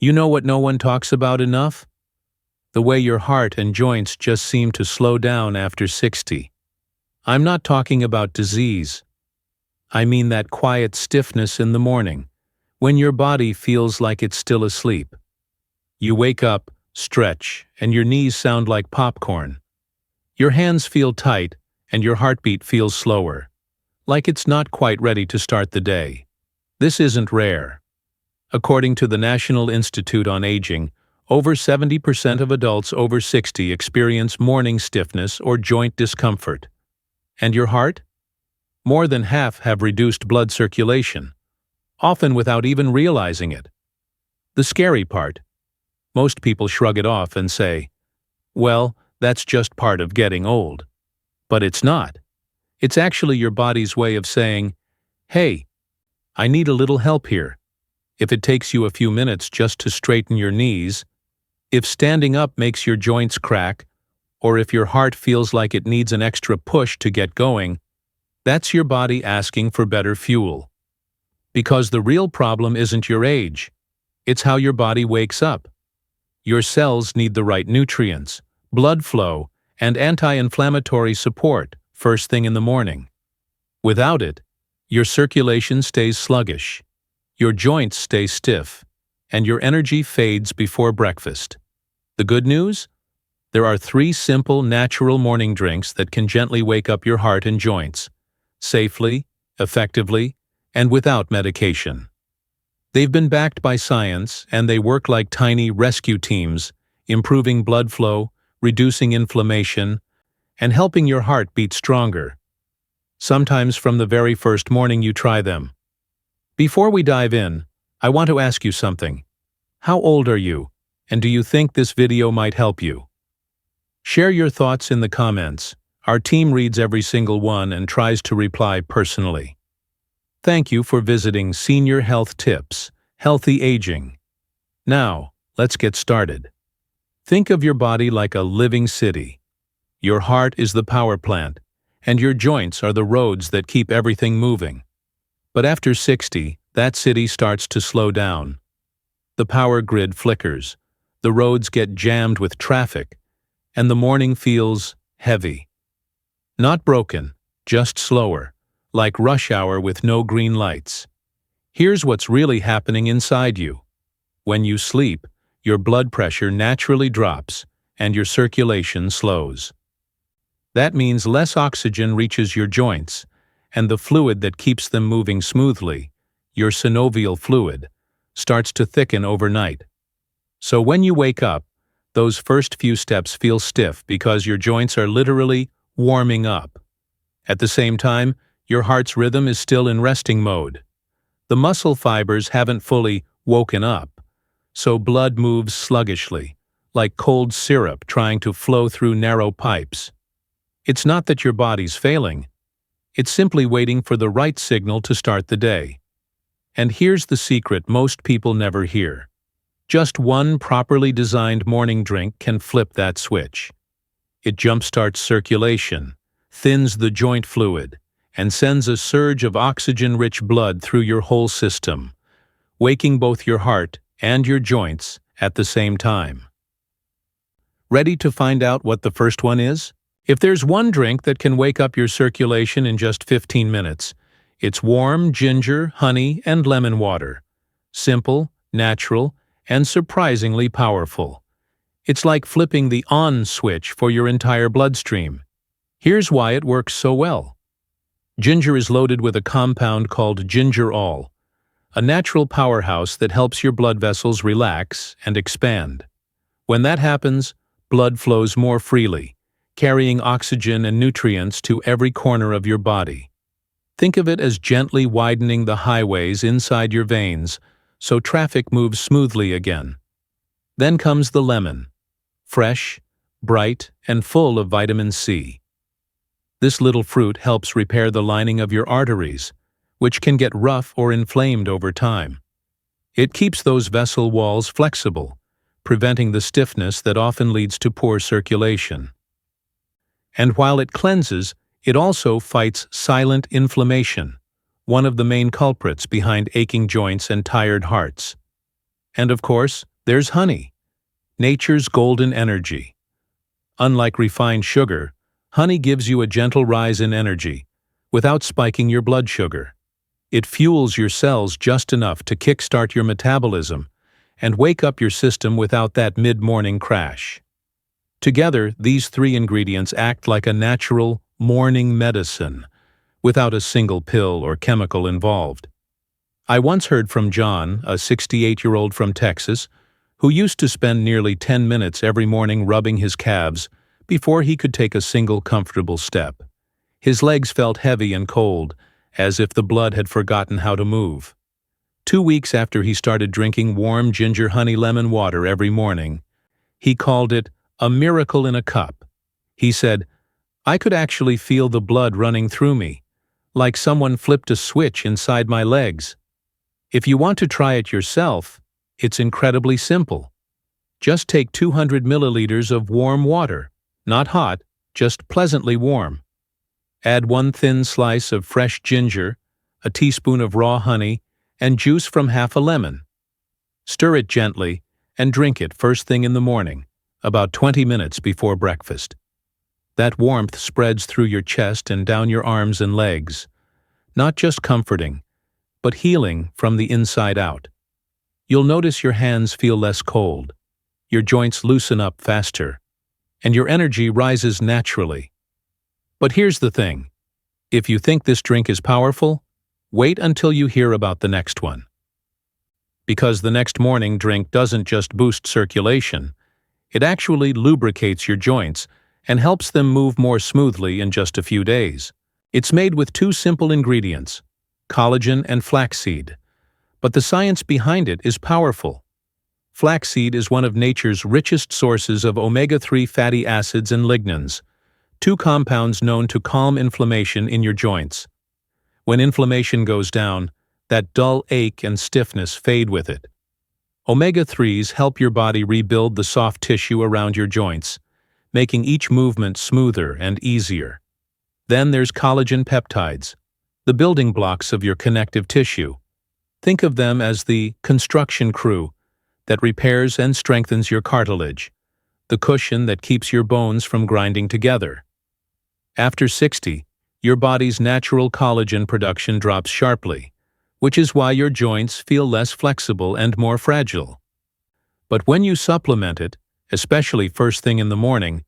You know what no one talks about enough? The way your heart and joints just seem to slow down after 60. I'm not talking about disease. I mean that quiet stiffness in the morning, when your body feels like it's still asleep. You wake up, stretch, and your knees sound like popcorn. Your hands feel tight, and your heartbeat feels slower, like it's not quite ready to start the day. This isn't rare. According to the National Institute on Aging, over 70% of adults over 60 experience morning stiffness or joint discomfort. And your heart? More than half have reduced blood circulation, often without even realizing it. The scary part: most people shrug it off and say, well, that's just part of getting old. But it's not. It's actually your body's way of saying, hey, I need a little help here. If it takes you a few minutes just to straighten your knees, if standing up makes your joints crack, or if your heart feels like it needs an extra push to get going, that's your body asking for better fuel. Because the real problem isn't your age. It's how your body wakes up. Your cells need the right nutrients, blood flow, and anti-inflammatory support first thing in the morning. Without it, your circulation stays sluggish, your joints stay stiff, and your energy fades before breakfast. The good news? There are 3 simple, natural morning drinks that can gently wake up your heart and joints, safely, effectively, and without medication. They've been backed by science, and they work like tiny rescue teams, improving blood flow, reducing inflammation, and helping your heart beat stronger. Sometimes from the very first morning you try them. Before we dive in, I want to ask you something. How old are you, and do you think this video might help you? Share your thoughts in the comments. Our team reads every single one and tries to reply personally. Thank you for visiting Senior Health Tips, Healthy Aging. Now, let's get started. Think of your body like a living city. Your heart is the power plant, and your joints are the roads that keep everything moving. But after 60, that city starts to slow down. The power grid flickers, the roads get jammed with traffic, and the morning feels heavy. Not broken, just slower, like rush hour with no green lights. Here's what's really happening inside you. When you sleep, your blood pressure naturally drops, and your circulation slows. That means less oxygen reaches your joints, and the fluid that keeps them moving smoothly, your synovial fluid, starts to thicken overnight. So when you wake up, those first few steps feel stiff because your joints are literally warming up. At the same time, your heart's rhythm is still in resting mode. The muscle fibers haven't fully woken up, so blood moves sluggishly, like cold syrup trying to flow through narrow pipes. It's not that your body's failing. It's simply waiting for the right signal to start the day. And here's the secret most people never hear. Just one properly designed morning drink can flip that switch. It jumpstarts circulation, thins the joint fluid, and sends a surge of oxygen-rich blood through your whole system, waking both your heart and your joints at the same time. Ready to find out what the first one is? If there's one drink that can wake up your circulation in just 15 minutes, it's warm ginger, honey, and lemon water. Simple, natural, and surprisingly powerful. It's like flipping the on switch for your entire bloodstream. Here's why it works so well. Ginger is loaded with a compound called gingerol, a natural powerhouse that helps your blood vessels relax and expand. When that happens, blood flows more freely, carrying oxygen and nutrients to every corner of your body. Think of it as gently widening the highways inside your veins so traffic moves smoothly again. Then comes the lemon, fresh, bright, and full of vitamin C. This little fruit helps repair the lining of your arteries, which can get rough or inflamed over time. It keeps those vessel walls flexible, preventing the stiffness that often leads to poor circulation. And while it cleanses, it also fights silent inflammation, one of the main culprits behind aching joints and tired hearts. And of course, There's honey, nature's golden energy. Unlike refined sugar, honey gives you a gentle rise in energy, without spiking your blood sugar. It fuels your cells just enough to kickstart your metabolism and wake up your system without that mid-morning crash. Together, these three ingredients act like a natural morning medicine, without a single pill or chemical involved. I once heard from John, a 68-year-old from Texas, who used to spend nearly 10 minutes every morning rubbing his calves before he could take a single comfortable step. His legs felt heavy and cold, as if the blood had forgotten how to move. 2 weeks after he started drinking warm ginger honey lemon water every morning, he called it a miracle in a cup. He said, "I could actually feel the blood running through me, like someone flipped a switch inside my legs." If you want to try it yourself, it's incredibly simple. Just take 200 milliliters of warm water, not hot, just pleasantly warm. Add 1 thin slice of fresh ginger, a teaspoon of raw honey, and juice from half a lemon. Stir it gently and drink it first thing in the morning, about 20 minutes before breakfast. That warmth spreads through your chest and down your arms and legs, not just comforting, but healing from the inside out. You'll notice your hands feel less cold, your joints loosen up faster, and your energy rises naturally. But here's the thing. If you think this drink is powerful, wait until you hear about the next one. Because the next morning drink doesn't just boost circulation, it actually lubricates your joints and helps them move more smoothly in just a few days. It's made with 2 simple ingredients, collagen and flaxseed, but the science behind it is powerful. Flaxseed is one of nature's richest sources of omega-3 fatty acids and lignans, 2 compounds known to calm inflammation in your joints. When inflammation goes down, that dull ache and stiffness fade with it. Omega-3s help your body rebuild the soft tissue around your joints, making each movement smoother and easier. Then there's collagen peptides, the building blocks of your connective tissue. Think of them as the construction crew that repairs and strengthens your cartilage, the cushion that keeps your bones from grinding together. After 60, your body's natural collagen production drops sharply, which is why your joints feel less flexible and more fragile. But when you supplement it, especially first thing in the morning,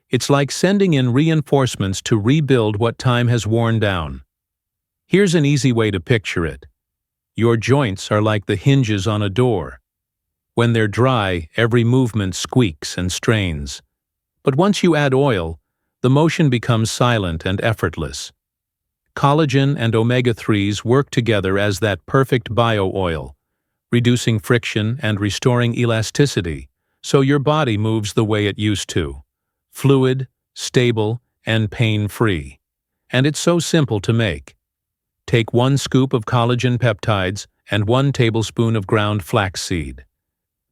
it's like sending in reinforcements to rebuild what time has worn down. Here's an easy way to picture it. Your joints are like the hinges on a door. When they're dry, every movement squeaks and strains. But once you add oil, the motion becomes silent and effortless. Collagen and omega-3s work together as that perfect bio-oil, reducing friction and restoring elasticity, so your body moves the way it used to. Fluid, stable, and pain-free. And it's so simple to make. Take 1 scoop of collagen peptides and 1 tablespoon of ground flaxseed.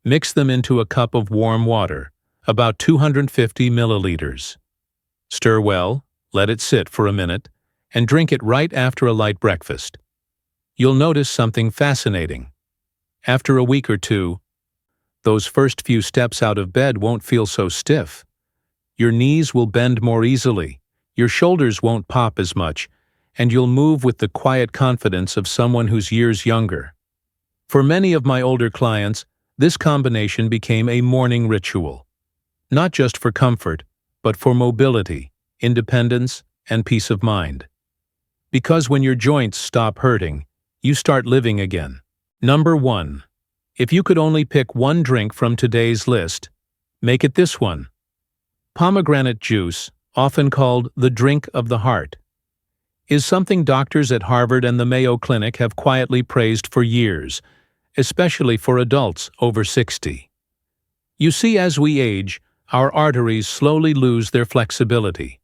Mix them into a cup of warm water, about 250 milliliters. Stir well, let it sit for a minute, and drink it right after a light breakfast. You'll notice something fascinating. After a week or 2, those first few steps out of bed won't feel so stiff. Your knees will bend more easily, your shoulders won't pop as much, and you'll move with the quiet confidence of someone who's years younger. For many of my older clients, this combination became a morning ritual. Not just for comfort, but for mobility, independence, and peace of mind. Because when your joints stop hurting, you start living again. Number 1. If you could only pick one drink from today's list, make it this one. Pomegranate juice, often called the drink of the heart, is something doctors at Harvard and the Mayo Clinic have quietly praised for years, especially for adults over 60. You see, as we age, our arteries slowly lose their flexibility.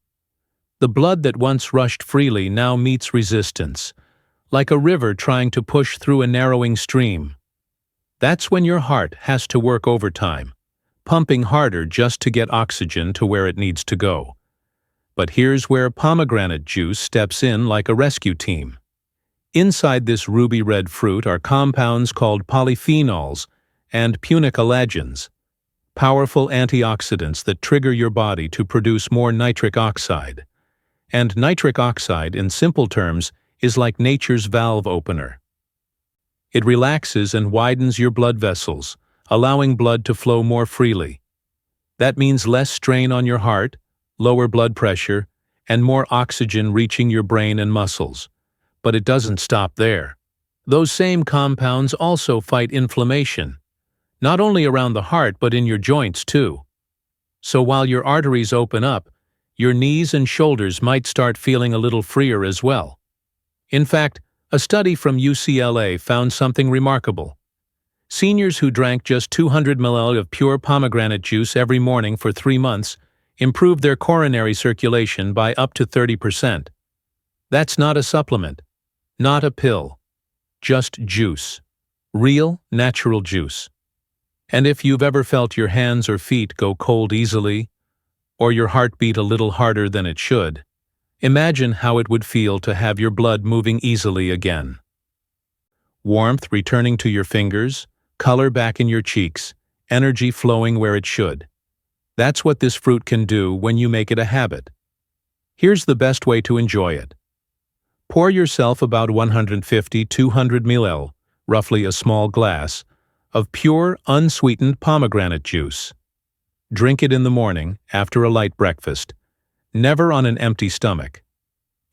The blood that once rushed freely now meets resistance, like a river trying to push through a narrowing stream. That's when your heart has to work overtime, pumping harder just to get oxygen to where it needs to go. But here's where pomegranate juice steps in like a rescue team. Inside this ruby red fruit are compounds called polyphenols and collagens, powerful antioxidants that trigger your body to produce more nitric oxide. And nitric oxide, in simple terms, is like nature's valve opener. It relaxes and widens your blood vessels, allowing blood to flow more freely. That means less strain on your heart, lower blood pressure, and more oxygen reaching your brain and muscles. But it doesn't stop there. Those same compounds also fight inflammation, not only around the heart but in your joints too. So while your arteries open up, your knees and shoulders might start feeling a little freer as well. In fact, a study from UCLA found something remarkable. Seniors who drank just 200 ml of pure pomegranate juice every morning for 3 months improved their coronary circulation by up to 30%. That's not a supplement, not a pill, just juice. Real, natural juice. And if you've ever felt your hands or feet go cold easily, or your heart beat a little harder than it should, imagine how it would feel to have your blood moving easily again. Warmth returning to your fingers, color back in your cheeks, energy flowing where it should. That's what this fruit can do when you make it a habit. Here's the best way to enjoy it. Pour yourself about 150-200 ml, roughly a small glass, of pure, unsweetened pomegranate juice. Drink it in the morning, after a light breakfast, never on an empty stomach.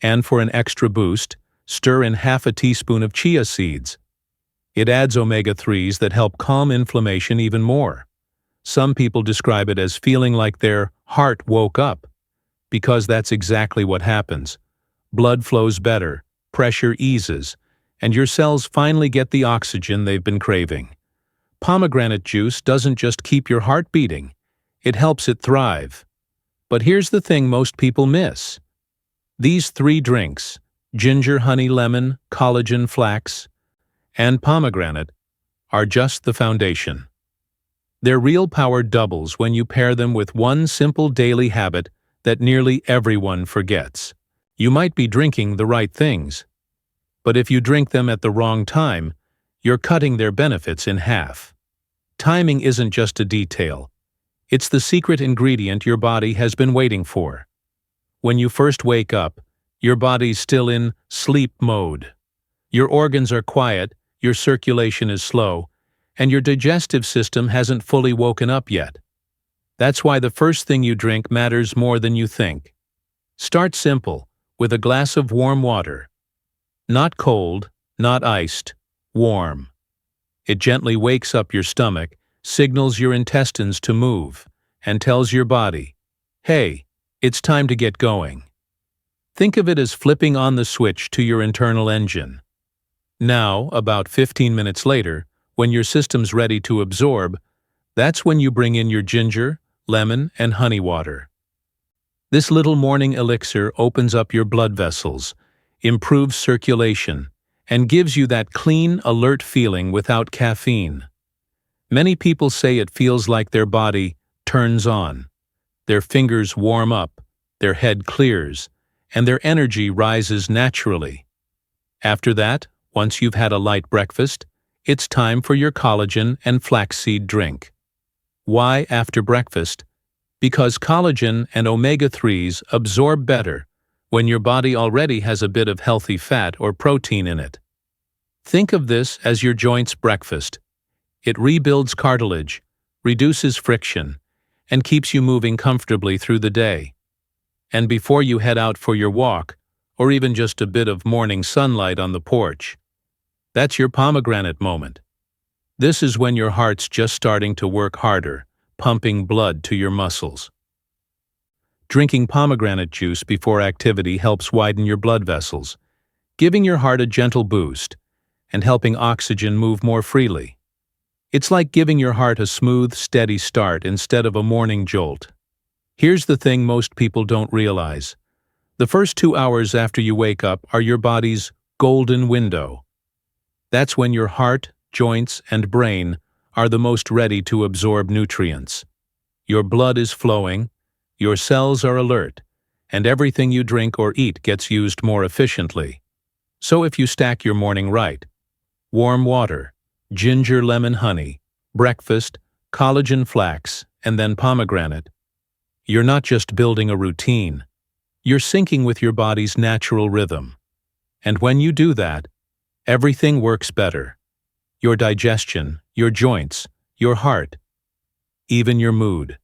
And for an extra boost, stir in half a teaspoon of chia seeds. It adds omega-3s that help calm inflammation even more. Some people describe it as feeling like their heart woke up, because that's exactly what happens. Blood flows better, pressure eases, and your cells finally get the oxygen they've been craving. Pomegranate juice doesn't just keep your heart beating, it helps it thrive. But here's the thing most people miss. These 3 drinks, ginger, honey, lemon, collagen, flax, and pomegranate, are just the foundation. Their real power doubles when you pair them with one simple daily habit that nearly everyone forgets. You might be drinking the right things, but if you drink them at the wrong time, you're cutting their benefits in half. Timing isn't just a detail. It's the secret ingredient your body has been waiting for. When you first wake up, your body's still in sleep mode. Your organs are quiet, your circulation is slow, and your digestive system hasn't fully woken up yet. That's why the first thing you drink matters more than you think. Start simple, with a glass of warm water. Not cold, not iced, warm. It gently wakes up your stomach, signals your intestines to move, and tells your body, hey, it's time to get going. Think of it as flipping on the switch to your internal engine. Now, about 15 minutes later, when your system's ready to absorb, that's when you bring in your ginger, lemon, and honey water. This little morning elixir opens up your blood vessels, improves circulation, and gives you that clean, alert feeling without caffeine. Many people say it feels like their body turns on, their fingers warm up, their head clears, and their energy rises naturally. After that, once you've had a light breakfast, it's time for your collagen and flaxseed drink. Why after breakfast? Because collagen and omega-3s absorb better when your body already has a bit of healthy fat or protein in it. Think of this as your joint's breakfast. It rebuilds cartilage, reduces friction, and keeps you moving comfortably through the day. And before you head out for your walk, or even just a bit of morning sunlight on the porch, that's your pomegranate moment. This is when your heart's just starting to work harder, pumping blood to your muscles. Drinking pomegranate juice before activity helps widen your blood vessels, giving your heart a gentle boost and helping oxygen move more freely. It's like giving your heart a smooth, steady start instead of a morning jolt. Here's the thing most people don't realize. The first 2 hours after you wake up are your body's golden window. That's when your heart, joints, and brain are the most ready to absorb nutrients. Your blood is flowing, your cells are alert, and everything you drink or eat gets used more efficiently. So if you stack your morning right, warm water, ginger, lemon, honey, breakfast, collagen flax, and then pomegranate. You're not just building a routine. You're syncing with your body's natural rhythm. And when you do that, everything works better. Your digestion, your joints, your heart, even your mood.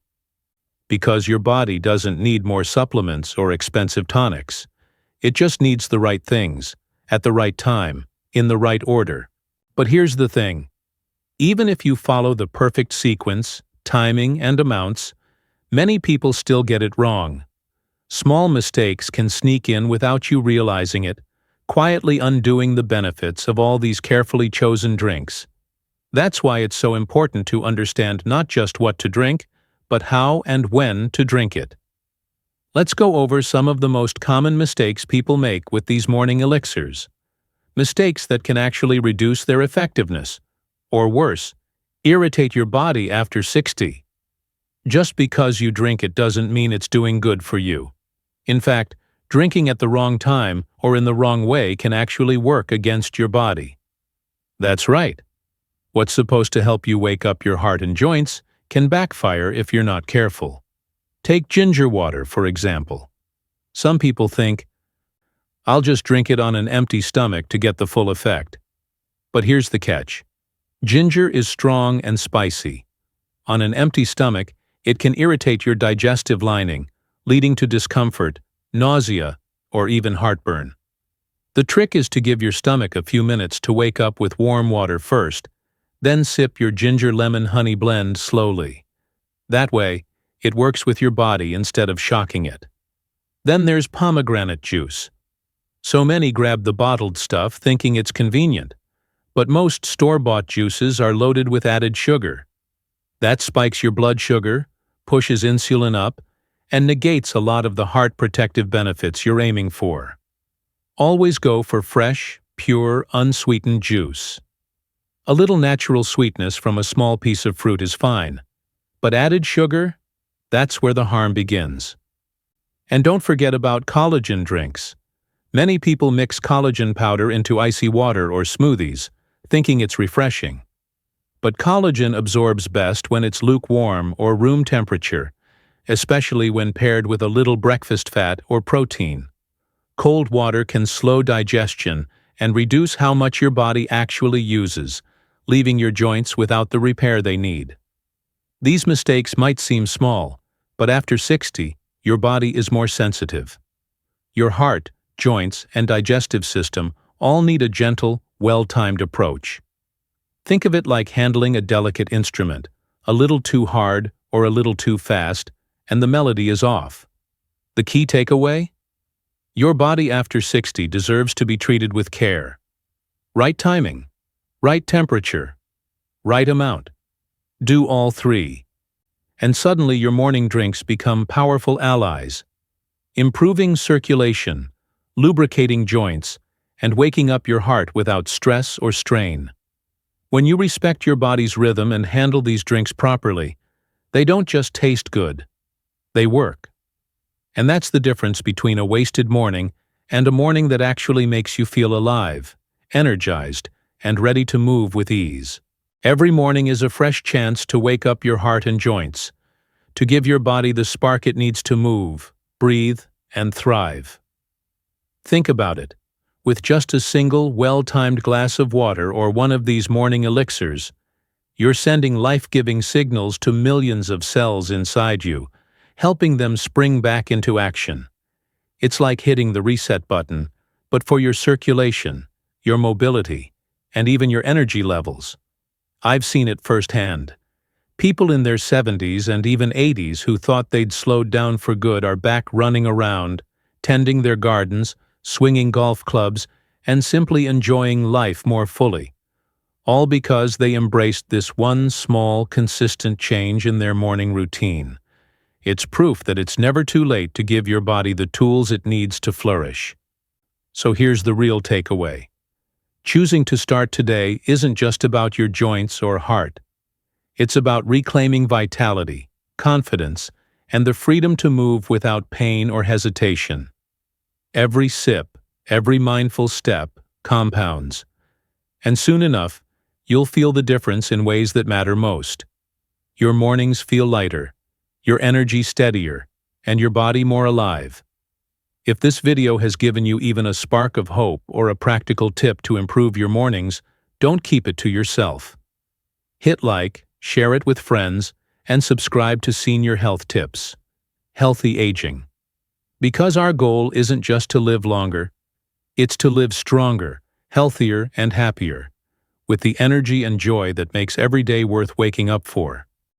Because your body doesn't need more supplements or expensive tonics. It just needs the right things, at the right time, in the right order. But here's the thing. Even if you follow the perfect sequence, timing, and amounts, many people still get it wrong. Small mistakes can sneak in without you realizing it, quietly undoing the benefits of all these carefully chosen drinks. That's why it's so important to understand not just what to drink, but how and when to drink it. Let's go over some of the most common mistakes people make with these morning elixirs. Mistakes that can actually reduce their effectiveness, or worse, irritate your body after 60. Just because you drink it doesn't mean it's doing good for you. In fact, drinking at the wrong time or in the wrong way can actually work against your body. That's right. What's supposed to help you wake up your heart and joints can backfire if you're not careful. Take ginger water, for example. Some people think, I'll just drink it on an empty stomach to get the full effect. But here's the catch. Ginger is strong and spicy. On an empty stomach, it can irritate your digestive lining, leading to discomfort, nausea, or even heartburn. The trick is to give your stomach a few minutes to wake up with warm water first, then sip your ginger lemon honey blend slowly. That way, it works with your body instead of shocking it. Then there's pomegranate juice. So many grab the bottled stuff thinking it's convenient, but most store-bought juices are loaded with added sugar. That spikes your blood sugar, pushes insulin up, and negates a lot of the heart protective benefits you're aiming for. Always go for fresh, pure, unsweetened juice. A little natural sweetness from a small piece of fruit is fine, but added sugar, that's where the harm begins. And don't forget about collagen drinks. Many people mix collagen powder into icy water or smoothies, thinking it's refreshing. But collagen absorbs best when it's lukewarm or room temperature, especially when paired with a little breakfast fat or protein. Cold water can slow digestion and reduce how much your body actually uses, leaving your joints without the repair they need. These mistakes might seem small, but after 60, your body is more sensitive. Your heart, joints, and digestive system all need a gentle, well-timed approach. Think of it like handling a delicate instrument, a little too hard or a little too fast, and the melody is off. The key takeaway? Your body after 60 deserves to be treated with care. Right timing, right temperature, right amount. Do all three. And suddenly your morning drinks become powerful allies, improving circulation, lubricating joints, and waking up your heart without stress or strain. When you respect your body's rhythm and handle these drinks properly, they don't just taste good, they work. And that's the difference between a wasted morning and a morning that actually makes you feel alive, energized, and ready to move with ease. Every morning is a fresh chance to wake up your heart and joints, to give your body the spark it needs to move, breathe, and thrive. Think about it. With just a single, well-timed glass of water or one of these morning elixirs, you're sending life-giving signals to millions of cells inside you, helping them spring back into action. It's like hitting the reset button, but for your circulation, your mobility, and even your energy levels. I've seen it firsthand. People in their 70s and even 80s who thought they'd slowed down for good are back running around, tending their gardens, swinging golf clubs, and simply enjoying life more fully. All because they embraced this one small, consistent change in their morning routine. It's proof that it's never too late to give your body the tools it needs to flourish. So here's the real takeaway. Choosing to start today isn't just about your joints or heart. It's about reclaiming vitality, confidence, and the freedom to move without pain or hesitation. Every sip, every mindful step, compounds. And soon enough, you'll feel the difference in ways that matter most. Your mornings feel lighter, your energy steadier, and your body more alive. If this video has given you even a spark of hope or a practical tip to improve your mornings, don't keep it to yourself. Hit like, share it with friends, and subscribe to Senior Health Tips. Healthy aging. Because our goal isn't just to live longer, it's to live stronger, healthier, and happier, with the energy and joy that makes every day worth waking up for.